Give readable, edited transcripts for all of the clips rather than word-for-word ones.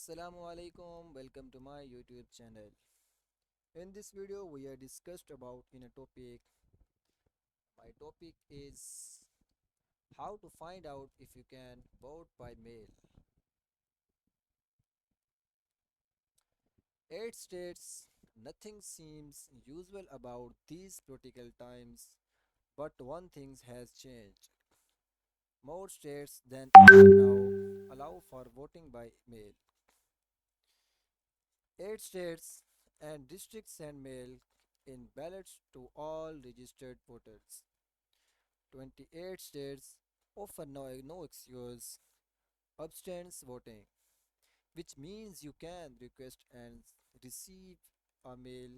Assalamu alaikum, welcome to my YouTube channel. In this video we are discussed about in a topic. My topic is how to find out if you can vote by mail. 8 states. Nothing seems usual about these political times, but one thing has changed. More states than ever now allow for voting by mail. 8 states and districts send mail in ballots to all registered voters. 28 states offer no excuse abstains voting, which means you can request and receive a mail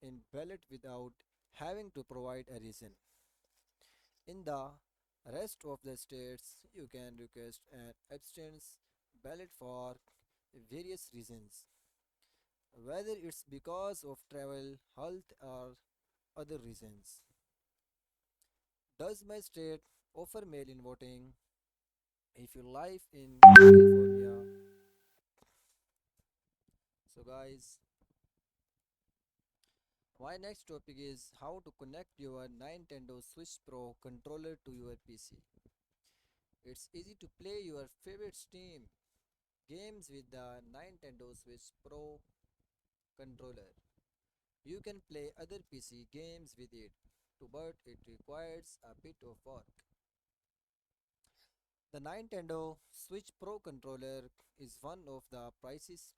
in ballot without having to provide a reason. In the rest of the states, you can request an abstains ballot for various reasons, whether it's because of travel, health, or other reasons. Does my state offer mail in voting? If you live in California, so guys, my next topic is how to connect your Nintendo Switch Pro controller to your PC. It's easy to play your favorite Steam games with the Nintendo Switch Pro controller. You can play other PC games with it, too, but it requires a bit of work. The Nintendo Switch Pro controller is one of the priciest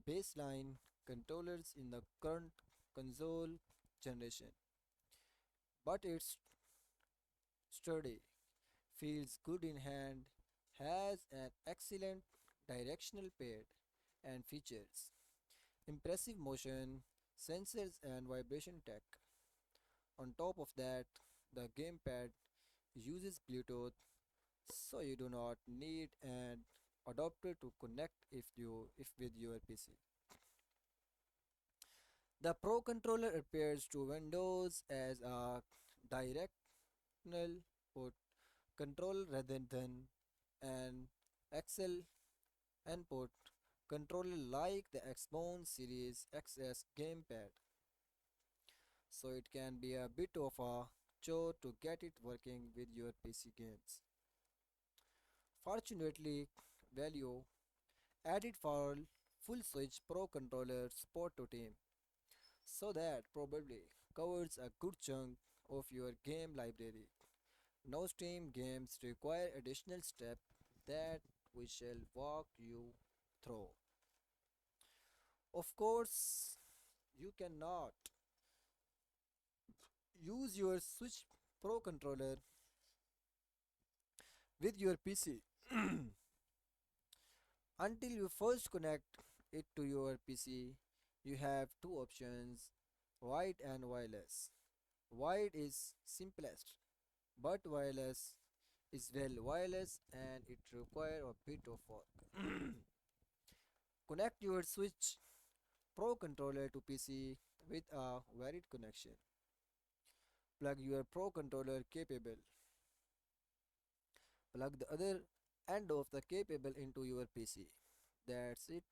baseline controllers in the current console generation, but it's sturdy, feels good in hand, has an excellent directional pad and features impressive motion sensors and vibration tech. On top of that, the gamepad uses Bluetooth, so you do not need an adapter to connect if with your PC. The Pro controller appears to Windows as a directional port controller rather than an Excel input controller like the Xbox Series XS gamepad, so it can be a bit of a chore to get it working with your PC games. Fortunately, value added for full switch Pro controller support to Team, so that probably covers a good chunk of your game library. No Steam games require additional steps that we shall walk you through. Of course, you cannot use your Switch Pro controller with your PC until you first connect it to your PC. You have two options, wired and wireless. Wired is simplest, but wireless is well wireless and it requires a bit of work. Connect your Switch Pro controller to PC with a wired connection. Plug your Pro controller capable. Plug the other end of the cable into your PC. That's it.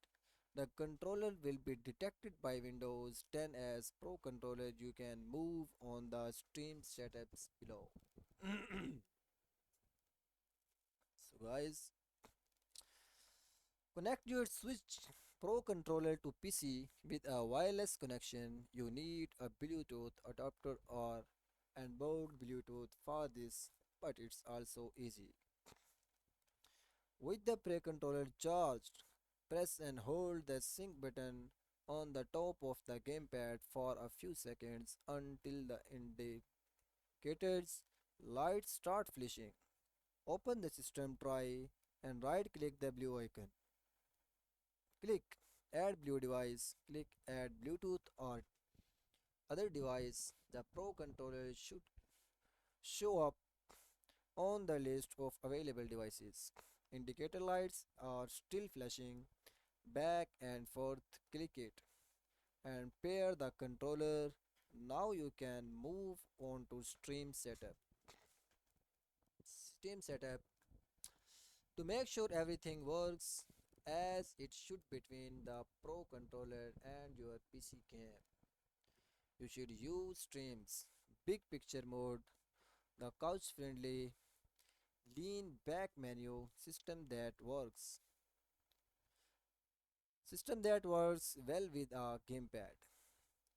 The controller will be detected by Windows 10 as Pro controller. You can move on the stream setups below. So guys, connect your Switch Pro controller to PC with a wireless connection. You need a Bluetooth adapter or onboard Bluetooth for this, but it's also easy. With the Pro controller charged, press and hold the sync button on the top of the gamepad for a few seconds until the indicator's lights start flashing. Open the system tray and right click the blue icon. Click Add Blue Device. Click Add Bluetooth or other device. The Pro controller should show up on the list of available devices. Indicator lights are still flashing. Back and forth, click it and pair the controller. Now you can move on to stream setup. Stream setup. To make sure everything works, as it should between the Pro controller and your PC game. You should use streams, big picture mode, the couch friendly, lean back menu system that works well with a gamepad.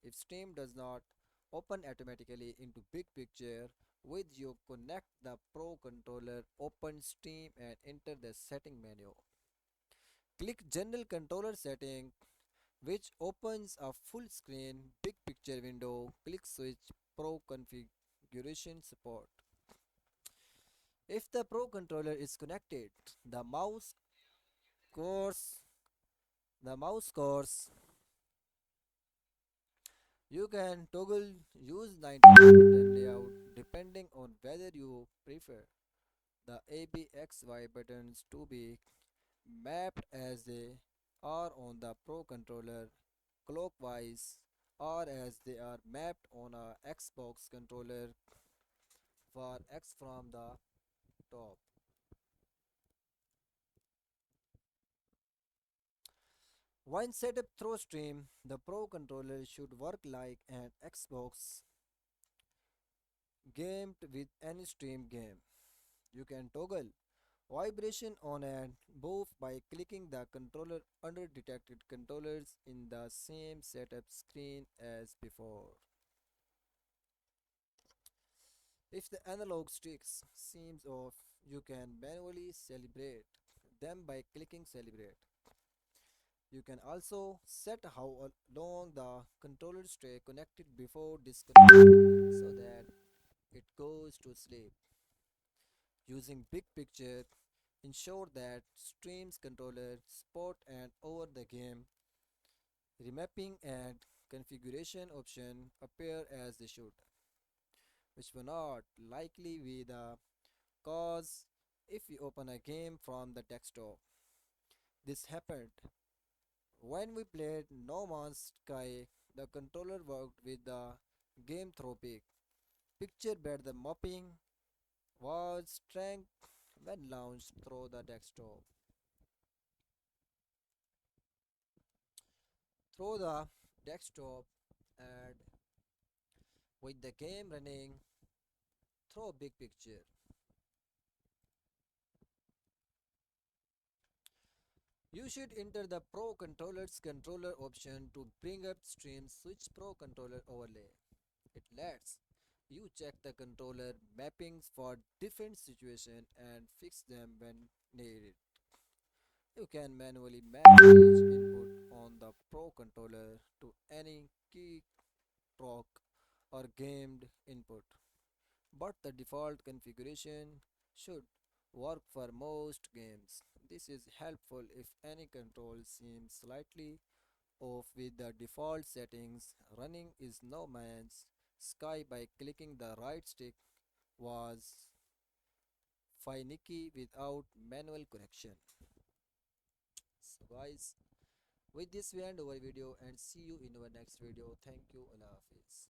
If Steam does not open automatically into big picture, with you connect the Pro controller, open Steam and enter the setting menu. Click General Controller Setting which opens a full screen big picture window. Click Switch Pro Configuration Support. If the Pro controller is connected, the course mouse course you can toggle use 19 button layout depending on whether you prefer the ABXY buttons to be mapped as they are on the Pro controller clockwise or as they are mapped on a Xbox controller for X from the top. When set up through Stream, the Pro controller should work like an Xbox game with any Stream game. You can toggle vibration on and off by clicking the controller under detected controllers in the same setup screen as before. If the analog sticks seems off, you can manually calibrate them by clicking calibrate. You can also set how long the controller stay connected before disconnecting so that it goes to sleep. Using big picture ensure that streams controller spot and over the game remapping and configuration option appear as they should, which will not likely be the cause if we open a game from the desktop. This happened when we played No Man's Sky. The controller worked with the game through picture but the mapping was strength when launched through the desktop. Through the desktop and with the game running through big picture. You should enter the Pro Controller's controller option to bring up Stream Switch Pro Controller overlay. It lets you check the controller mappings for different situations and fix them when needed. You can manually match each input on the Pro Controller to any key proc or gamed input, but the default configuration should work for most games. This is helpful if any control seems slightly off with the default settings. Running is no man's sky by clicking the right stick was finicky without manual correction. So guys, with this we end our video and see you in our next video. Thank you. Allah Hafiz.